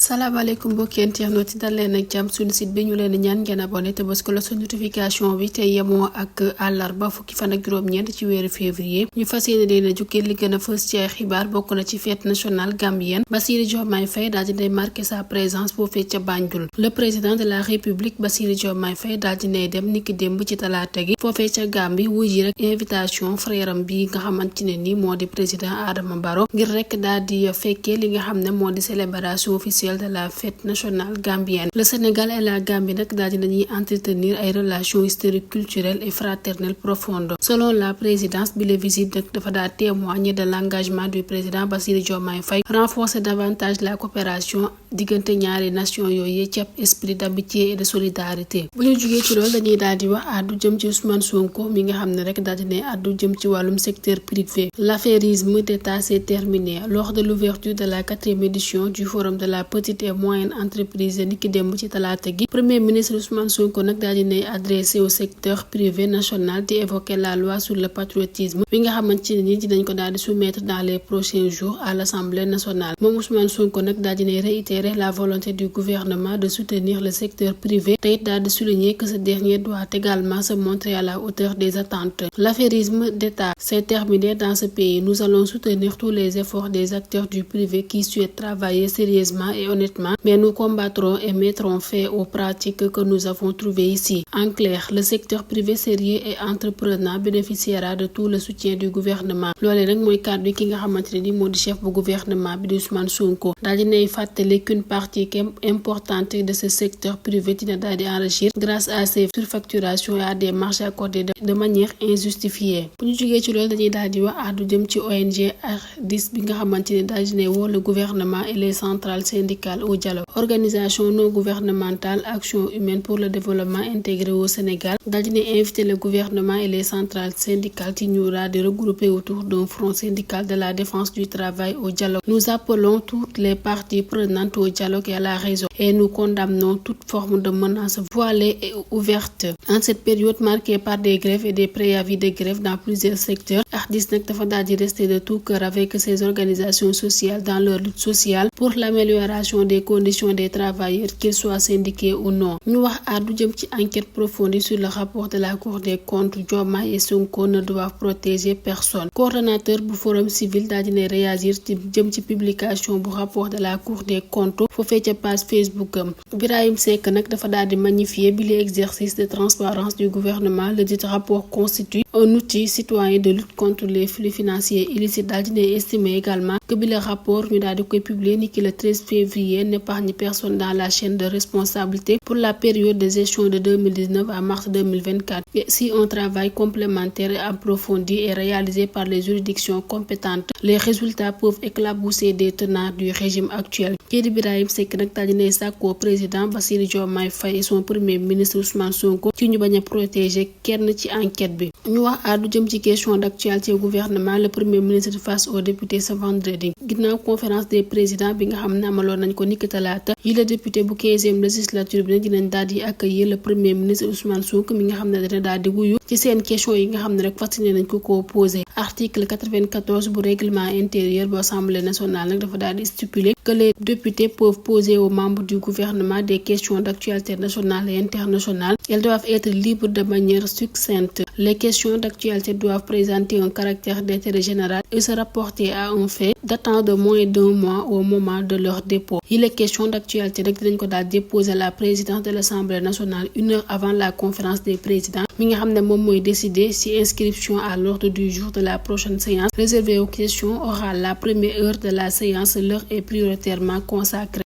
salaamaaleykum mbokki internautes yi dal leen ak jàmm suñu site bi ñu leen ñaan ngeen abonné te bës ko la sa notification bi te yemoo ak àllarba fukki fan ak juróom-ñeent ci weeru février ñu fas yéene leen a jukkee li gën a fës ci ay xibaar bokk na ci fête nationale gambienne. Bassirou Diomaye Faye daal dinay marqué sa présence foofee ca Banjul. Le président de la république Bassirou Diomaye Faye daal dinay dem niki démb ci talaata gi foofee ca Gambie wuy ji rek invitation frère am bi nga xamante ne ni moo di président Adama Barrow ngir rek daal di fekkee li nga xam ne moo di célébration officielle de la fête nationale gambienne. Le Sénégal et la Gambie nag daal dinañuy entretenir ay relations historiques, culturelles et fraternelles profondes. Selon la présidence bi la visite nag dafa daal témoigner de l'engagement du président Bassirou Diomaye Faye renforcer davantage la coopération diggante ñaari nation yooyu ci ab esprit d'amitié et de solidarité. Bu ñu jugee ci loolu dañuy daal di wax àddu jëm ci Ousmane Sonko mi nga xam ne rek daal dina àddu jëm ci wàllum secteur privé. L'affairisme d'État s'est terminé lors de l'ouverture de la 4e édition du forum de la petite et moyenne entreprise niki démb ci talaata gi. Premier ministre Ousmane Sonko nag daal dinay adressé au secteur privé national di évoquer la loi sur le patriotisme bi nga xamante ne ni dinañ ko daal di soumettre dans les prochains jours à l'Assemblée nationale. Moom Ousmane Sonko nag daal dinay réitérer la volonté du gouvernement de soutenir le secteur privé te it daal di souligner que ce dernier doit également se montrer à la hauteur des attentes. L'affairisme d'État s'est terminé dans ce pays. Nous allons soutenir tous les efforts des acteurs du privé qui souhaitent travailler sérieusement et honnêtement, mais nous combattrons et mettrons fin aux pratiques que nous avons trouvées ici. En clair, le secteur privé sérieux et entreprenant bénéficiera de tout le soutien du gouvernement. Loolee nag mooy kàddu ki nga xamante ne ni moo di chef bu gouvernement bi di Ousmane Sonko daal dinay fàttali qu'une partie importante de ce secteur privé dina daal di enrichir grâce à ces surfacturations et à des marges accordées de manière injustifiée. Bu ñu jógee ci loolu dañuy daal di wax àddu jëm ci ONG ARDIS bi nga xamante ne daal dinay woo le gouvernement et les centrales syndicales au dialogue. Organisation non gouvernementale Action humaine pour le développement intégré au Sénégal daal dinay inviter le gouvernement et les centrales syndicales ci ñu daal di regrouper autour d'un front syndical de la défense du travail au dialogue. Nous appelons toutes les parties prenantes au dialogue et à la raison et nous condamnons toute forme de menace voilée et ouverte. En cette période marquée par des grèves et des préavis de grève dans plusieurs secteurs, ARDIS nag dafa daal di rester de tout cœur avec ces organisations sociales dans leur lutte sociale pour l'amélioration des conditions des travailleurs, qu'ils soient syndiqués ou non. Ñu wax àddu jëm ci enquête approfondie sur le rapport de la Cour des comptes. Diomaye et Sonko ne doivent protéger personne. Coordonnateur bu Forum Civil daal dina réagir ci jëm ci publication bu rapport de la Cour des comptes foofee ca page Facebook am. Birahim Seck nag dafa daal di magnifier bi l'exercice de transparence du gouvernement. Le dit rapport constitue un outil citoyen de lutte contre les flux financiers illicites. Daal dina estimer également que bi le rapport ñu daal di koy publier niki le 13 février n'épargne personne dans la chaîne de responsabilité pour la période de gestion de 2019 à mars 2024. Et si un travail complémentaire et approfondi est réalisé par les juridictions compétentes, les résultats peuvent éclabousser des tenants du régime actuel. Kii di Birahim Seck nag daal dinay sàkkoo président Bassirou Diomaye Faye et son premier ministre Ousmane Sonko ci ñu bañ a protéger kenn ci enquête bi. Ñu wax àddu jëm ci question d'actualité au gouvernement. Le premier ministre face aux députés ce vendredi ginnaaw conférence des présidents bi nga xam ne amaloon nañ ko niki talaata yi la député bu 15e législature bi nag dinañ daal di accueillir le premier ministre Ousmane Sonko mi nga xam ne dina daal di wuyu ci seen question yi nga xam ne rek fasciné nañ ko posé. Article 94 bu règlement intérieur bu Assemblée nationale nag dafa daal di stipuler que les députés peuvent poser aux membres du gouvernement des questions d'actualité nationale et internationale. Elles doivent être libres de manière succincte. Les questions d'actualité doivent présenter un caractère d'intérêt général et se rapporter à un fait datant de moins d'un mois au moment de leur dépôt. Il est question d'actualité rek dinañ ko daal déposer à la présidence de l'Assemblée nationale 1 heure avant la conférence des présidents mi nga xam ne moom mooy décider si inscription à l'ordre du jour de la prochaine séance réservée aux questions aura la première heure de la séance. L'heure est prioritairement consacrée